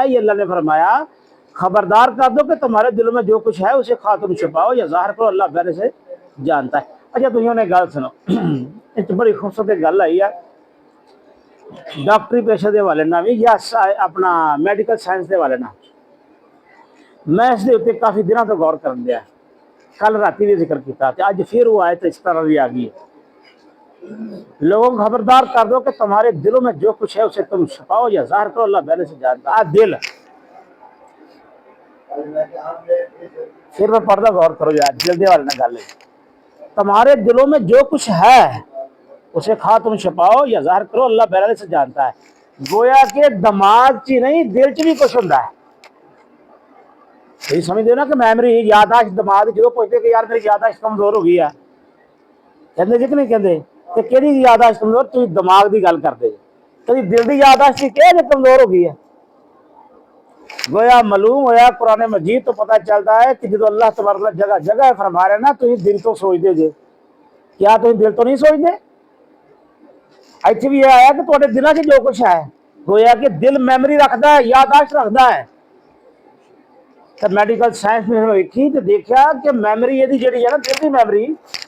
ये अल्लाह ने फरमाया खबरदार कर दो कि तुम्हारे दिलों में जो कुछ है उसे खा तुम छुपाओ या जाहिर करो, अल्लाह पहले से जानता है। अच्छा तुम ने गल सुनो, एक बड़ी खूबसूरत गल आई है डॉक्टरी पेशे के हवाले ना भी या अपना मैडिकल साइंस के हवाले ना। मैं इसके उत्ते काफ़ी दिनों तो गौर कर दिया, कल राती भी जिक्र किया, अज फिर वो आए तो इस तरह भी आ गई। लोगों को खबरदार कर दो कि तुम्हारे दिलों में जो कुछ है उसे तुम छुपाओ या जाहिर करो, अल्लाह पहले से जानता है। दिल, फिर मैं पढ़दा गौर करो यार, दिल वाले ना गल, तुम्हारे दिलों में जो कुछ है उसे खा तुम छुपाओ या जाहिर करो, अल्लाह पहले से जानता है। गोया के दिमाग च नहीं दिल च भी कुछ होंदा है। ये समझते हो ना कि मेमोरी यादाश्त दिमाग जो पूछते कि यार मेरी यादाश्त कमजोर हो गई है, कहते जी कि नहीं कहते कि केड़ी यादाश्त कमजोर, तुम दिमाग की गल करते कभी दिल की यादाश्त क्या कमजोर हो गई है। गोया मालूम होया कुरान मजीद तो पता चलता है कि जो अल्लाह तबारक जगह जगह फरमा रहे ना, तुम दिल तो सोचते जे, क्या तुम दिल तो नहीं सोचते। इतने भी आया कि तुम्हारे दिलों से जो कुछ है, गोया कि दिल मेमोरी रखता है, यादाश्त रखता है। तो मेडिकल साइंस में वेखी तो देखा कि मेमोरी यदि जी है ना, दिल की मेमोरी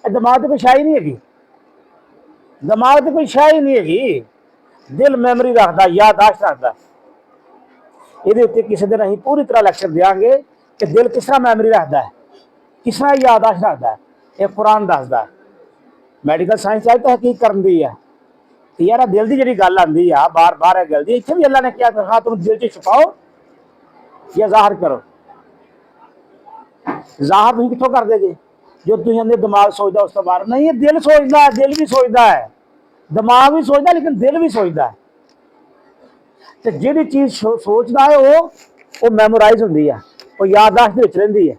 दिमाग तो कोई शाही नहीं हैगी, दिमाग तो कोई शाही नहीं हैगी, दिल मेमोरी रखता, यादाश्त रखता। ये उत्ते किसी दिन अं पूरी तरह लैक्चर देंगे कि दिल किस तरह मेमोरी रखता है, किस तरह यादाश्त रखता है। ये कुरान दसदा है, मैडिकल साइंस चाहे तो हकीक कर दी है कि यार दिल की जी गल आती है बार बार है गल दी, इतने भी अल्लाह ने क्या कहा तुम दिल च छुपाओ या जाहिर करो। जाहिर तुम कितों कर देगे जो तुम अंदर दिमाग सोचता उस तो बाहर नहीं है। दिल सोचता है, दिल भी सोचता है, दिमाग भी सोचता है, लेकिन दिल भी सोचता है। तो जी चीज़ सोचता है वो मैमोराइज होती है, वो यादाश्त रही है।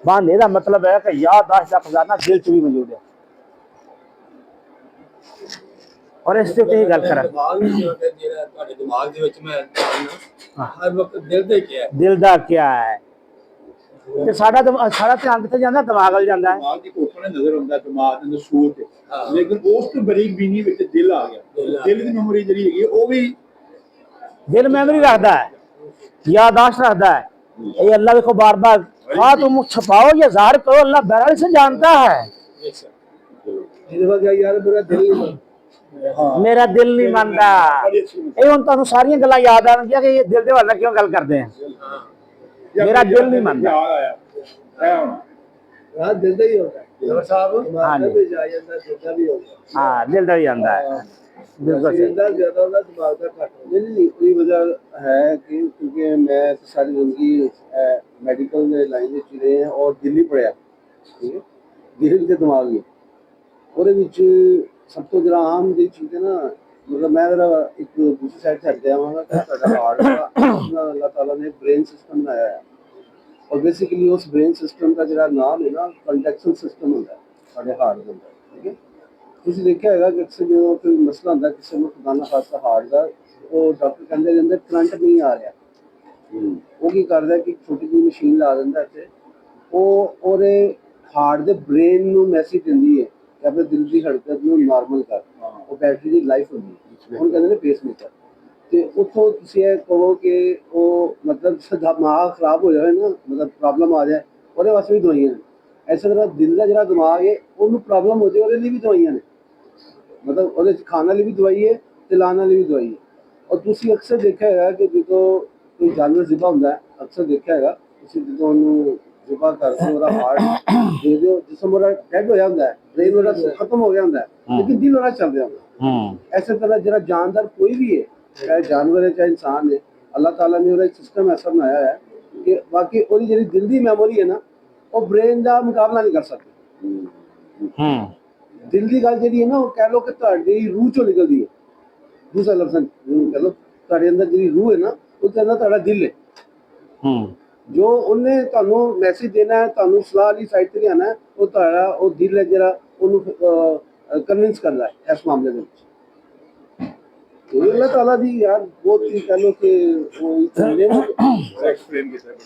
बहाने का मतलब है कि यादाश्त का खजाना दिल च भी मौजूद है। और इस उत्ते गल कर दिल का क्या है, साडा सारा ध्यान कितने जाता, दिमाग वाल जाता है। नजर आंदा दिमाग दे अंदर सोच है, लेकिन उस तो बरीक बीनी विच दिल आ गया। दिल दी मेमोरी जड़ी है वो भी दिल मेमोरी रखता है, यादाश्त रखता है। ये अल्लाह देखो बार बार हाँ तुम छुपाओ या जाहिर करो, अल्लाह बहरहाल से जानता है। मेरा दिल नहीं मानता, ये हुण तुहानूं सारियां गल्लां याद आउणगियां कि ये दिल दे हवाले क्यों गल करदे हैं। मेरा दिल नहीं मानता, हाँ दिल दा ही होता है साहब। हाँ जी, हाँ दिल दा ही आंदा है, बिल्कुल सही। ज्यादा होता दिमाग का घट होता नहीं। कोई वजह है कि क्योंकि मैं सारी जिंदगी मेडिकल लाइन में रहे हैं और दिल्ली पढ़िया, ठीक है, दिल के दिमाग भी और सब तो जरा आम जी चीज़ है ना। मतलब मैं जरा एक दूसरी साइड से हट जावांगा कि हार्ट का अल्लाह ताला ने ब्रेन सिस्टम बनाया है और बेसिकली उस ब्रेन सिस्टम का जरा नाम है ना कंडक्शन सिस्टम होता है साढ़े हार्ट के अंदर, ठीक है। तुम देखा है कि अक्सर जो कोई मसला होता है किसी में खुदा ना खासा हार्ट का, वो डॉक्टर कहते हैं अंदर करंट नहीं आ रहा, वो की करता है कि छोटी जी मशीन ला दिंदा इत्थे, और हार्ट के ब्रेन को मैसेज दिंदी है कि अपने दिल की धड़कन को नॉर्मल कर, वो बैटरी की लाइफ होती है, हम कहते हैं पेसमेकर। तो उतो तुम यह कहो कि वो मतलब दिमाग खराब हो जाए ना, मतलब प्रॉब्लम आ जाए, वो वास्ते भी दवाइयां ने। इस तरह दिल का जो दिमाग है वो प्रॉब्लम हो जाए, वो भी दवाइयां ने, मतलब वो खाने वाली भी दवाई है, चलाने वाली भी दवाई है। और तुम अक्सर देखा है कि जो कोई जानवर जिबा होंगे, अक्सर देखा है जो जिबा करके हार्ट दे दो, जिसम डेड हो जाता है, ब्रेन खत्म हो गया होंगे, लेकिन दिल वाला चल रहा होंगे। इस तरह जो जानदार कोई भी है, चाहे जानवर है चाहे इंसान है, अल्लाह ताला ने एक सिस्टम ऐसा बनाया है कि बाकी वो जी दिल की मैमोरी है ना, वो ब्रेन का मुकाबला नहीं कर सकती। दिल की गल जी है ना, वो कह लो कि तुहाडी रूह चो निकलती है, दूसरा लफ्ज कह लो तुहाडे अंदर जी रूह है ना, उसके अंदर तुहाडा दिल है। जो उन्हें तुहानू मैसेज देना है, तुहानू सलाह वाली साइड से लियाना है, वो तुहाडा वो दिल है जरा उन्हें कन्विंस करता है इस मामले में। अल्लाह ताला दी यार बहुत ही कह लो कि वो